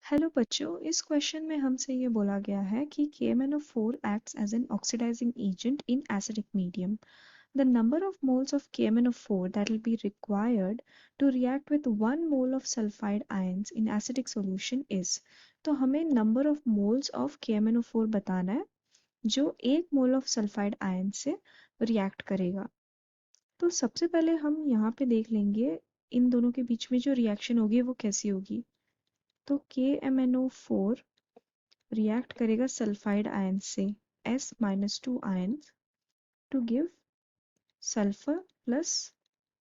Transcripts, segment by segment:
Hello बच्चों, इस question में हमसे ये बोला गया है कि KMnO4 acts as an oxidizing agent in acidic medium. The number of moles of KMnO4 that will be required to react with 1 mole of sulfide ions in acidic solution is. तो हमें number of moles of KMnO4 बताना है जो 1 मोल of sulfide ion से react करेगा. तो सबसे पहले हम यहाँ पे देख लेंगे इन दोनों के बीच में जो रिएक्शन होगी वो कैसी होगी. तो KMnO4 रिएक्ट करेगा सल्फाइड आयन से S-2 ion to give sulphur plus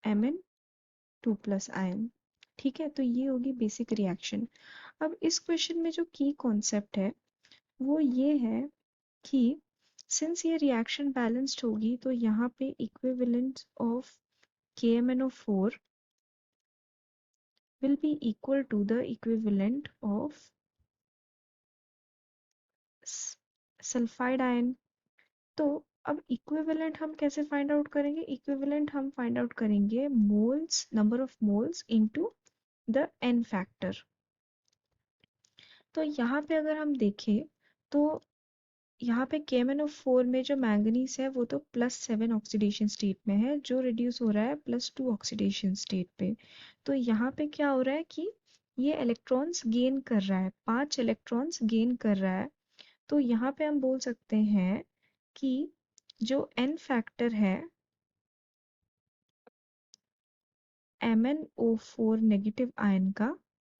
Mn2+ ion. ठीक है, तो ये होगी बेसिक रिएक्शन. अब इस क्वेश्चन में जो की कॉन्सेप्ट है वो ये है कि सिंस ये रिएक्शन बैलेंस्ड होगी तो यहाँ पे equivalent of KMnO4 will be equal to the equivalent of sulphide ion. तो अब इक्विवेलेंट हम कैसे फाइंड आउट करेंगे. इक्विवेलेंट हम फाइंड आउट करेंगे moles, number of moles into the N factor. तो यहाँ पे अगर हम देखें तो यहाँ पे KMnO4 में जो मैंगनीज है वो तो +7 ऑक्सीडेशन स्टेट में है जो रिड्यूस हो रहा है +2 ऑक्सीडेशन स्टेट पे. तो यहाँ पे क्या हो रहा है कि ये इलेक्ट्रॉन्स गेन कर रहा है, 5 इलेक्ट्रॉन्स गेन कर रहा है. तो यहाँ पे हम बोल सकते हैं कि जो एन फैक्टर है MnO4 नेगेटिव आयन का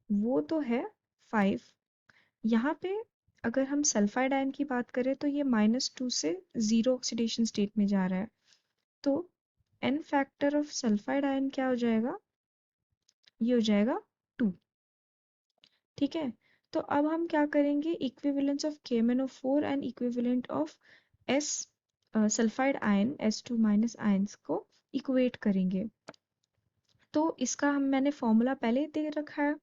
वो तो है 5. यहाँ पे अगर हम सल्फाइड आयन की बात करें तो ये -2 से 0 ऑक्सीडेशन स्टेट में जा रहा है. तो n factor of sulphide ion क्या हो जाएगा, ये हो जाएगा 2. ठीक है, तो अब हम क्या करेंगे, equivalence of KMnO4 and equivalent of S sulphide ion S2- ions को इक्वेट करेंगे. तो इसका मैंने फॉर्मूला पहले दे रखा है.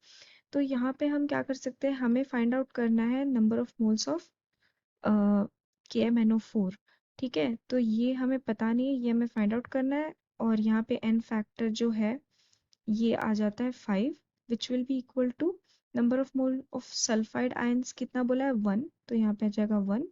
तो यहाँ पे हम क्या कर सकते हैं, हमें फाइंड आउट करना है number of moles of KMnO4. ठीक है, तो ये हमें पता नहीं है, ये हमें फाइंड आउट करना है. और यहाँ पे एन फैक्टर जो है ये आ जाता है 5 which will be equal to number of mole of sulphide ions कितना बोला है 1. तो यहाँ पे आ जाएगा 1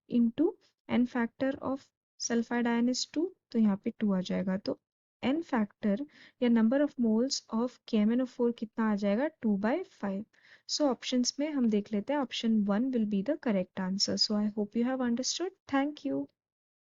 into n factor of sulphide ion is 2. तो यहाँ पे 2 आ जाएगा. तो एन फैक्टर या number of moles of KMnO4 कितना आ जाएगा 2/5. सो ऑप्शंस में हम देख लेते हैं, option 1 will be the correct answer. So I hope you have understood. Thank you.